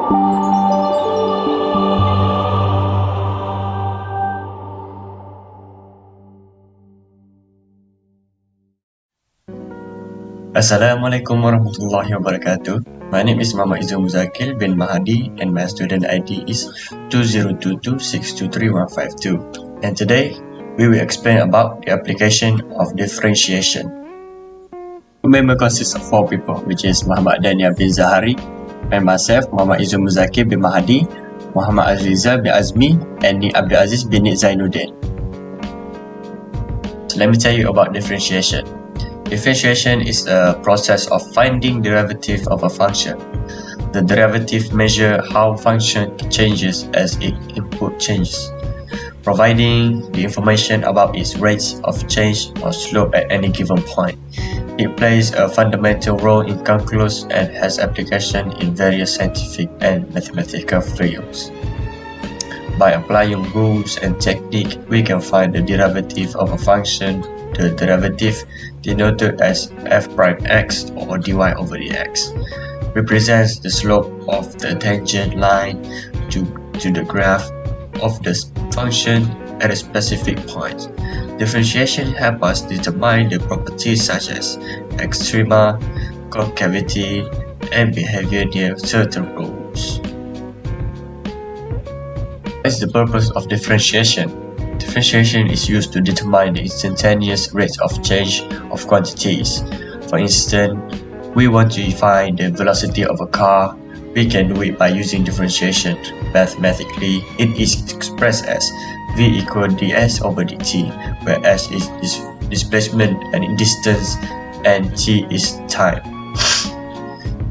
Assalamualaikum warahmatullahi wabarakatuh. My name is Izzul Muzakkil bin Mahadi and my student ID is 2022623152. And today we will explain about the application of differentiation. The member consists of 4 people, which is Danial bin Zahari, and myself, Izzul Muzakkil bin Mahadi, Azriezal bin Azmi, and Aziz bin Zainuddin. So let me tell you about differentiation. Differentiation is a process of finding derivative of a function. The derivative measures how function changes as its input changes, providing the information about its rates of change or slope at any given point. It plays a fundamental role in calculus and has application in various scientific and mathematical fields. By applying rules and technique, we can find the derivative of a function. The derivative, denoted as f prime x or dy over dx, represents the slope of the tangent line to the graph of the function at a specific point. Differentiation helps us determine the properties such as extrema, concavity, and behavior near certain rules. What is the purpose of differentiation? Differentiation is used to determine the instantaneous rates of change of quantities. For instance, we want to find the velocity of a car. We can do it by using differentiation. Mathematically, it is expressed as v equal ds over dt, where s is displacement and distance and t is time.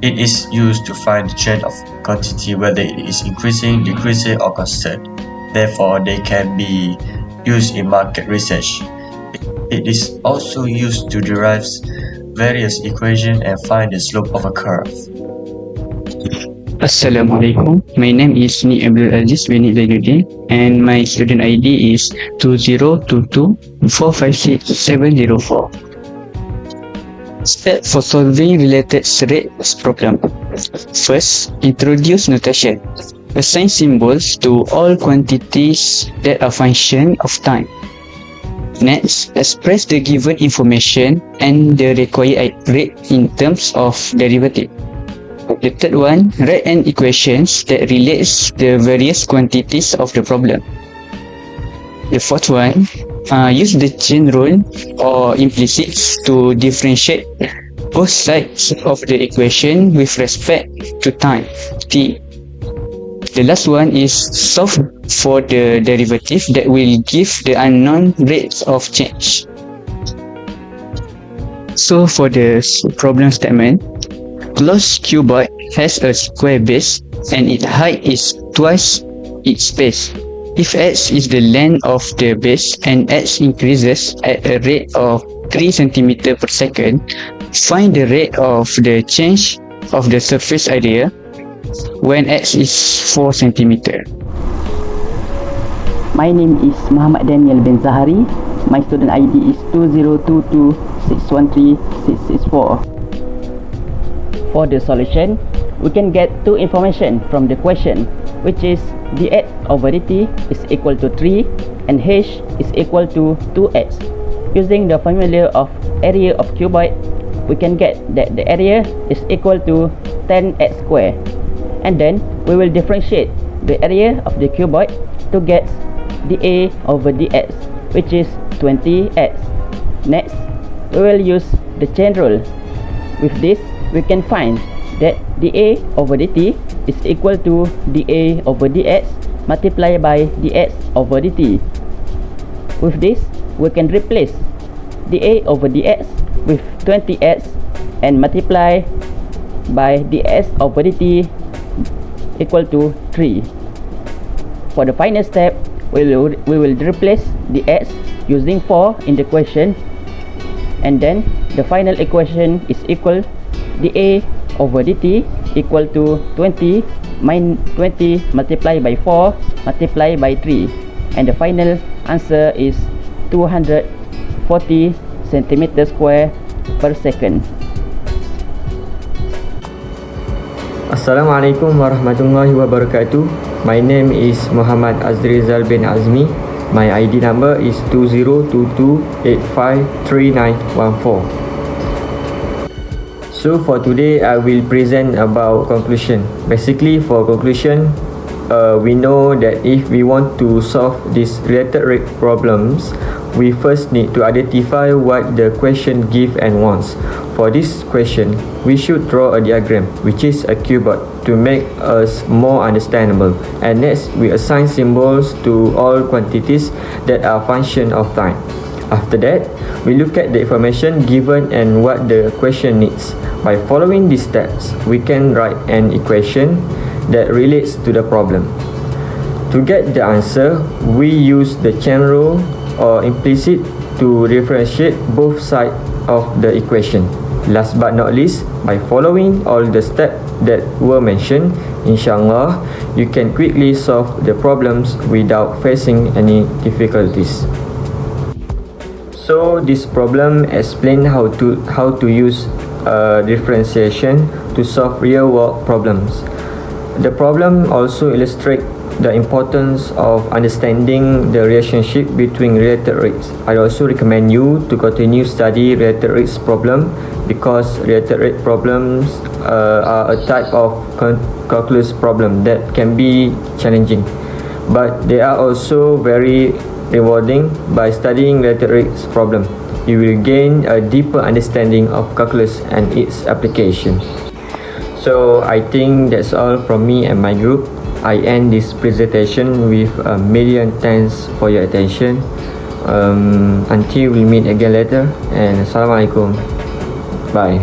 It is used to find the trend of quantity, whether it is increasing, decreasing, or constant. Therefore, they can be used in market research. It is also used to derive various equations and find the slope of a curve. Assalamualaikum. My name is Abdul Aziz bin Zainuddin and my student ID is 2022456704. Step for solving related rates problem. First, introduce notation. Assign symbols to all quantities that are function of time. Next, express the given information and the required rate in terms of derivative. The third one, write an equations that relates the various quantities of the problem. The fourth one, use the chain rule or implicits to differentiate both sides of the equation with respect to time, t. The last one is solve for the derivative that will give the unknown rates of change. So for the problem statement, closed cuboid has a square base and its height is twice its base. If x is the length of the base and x increases at a rate of 3 cm per second, find the rate of the change of the surface area when x is 4 cm. My name is Danial bin Zahari. My student ID is 2022613664. For the solution, we can get two information from the question, which is dx over dt is equal to 3 and h is equal to 2x. Using the formula of area of cuboid, we can get that the area is equal to 10x squared. And then we will differentiate the area of the cuboid to get dA over dx, which is 20x. Next, we will use the chain rule. With this, we can find that dA over dt is equal to dA over dx multiplied by dx over dt. With this, we can replace dA over dx with 20x and multiply by dx over dt equal to 3. For the final step, we will replace the x using 4 in the equation, and then the final equation is equal dA over dt equal to 20 minus 20 multiplied by 4 multiplied by 3, and the final answer is 240 cm² per second. Assalamualaikum warahmatullahi wabarakatuh. My name is Muhammad Azriezal bin Azmi. My ID number is 2022853914. So for today, I will present about conclusion. Basically, for conclusion, we know that if we want to solve these related rate problems, we first need to identify what the question gives and wants. For this question, we should draw a diagram, which is a cuboid, to make us more understandable. And next, we assign symbols to all quantities that are function of time. After that, we look at the information given and what the question needs. By following these steps, we can write an equation that relates to the problem. To get the answer, we use the chain rule or implicit to differentiate both sides of the equation. Last but not least, by following all the steps that were mentioned, inshallah, you can quickly solve the problems without facing any difficulties. So this problem explains how to use differentiation to solve real-world problems. The problem also illustrates the importance of understanding the relationship between related rates. I also recommend you to continue study related rates problem because related rate problems are a type of calculus problem that can be challenging, but they are also very rewarding. By studying related rates problem, you will gain a deeper understanding of calculus and its application. So I think that's all from me and my group. I end this presentation with a million thanks for your attention. Until we meet again later, and Assalamualaikum. Bye.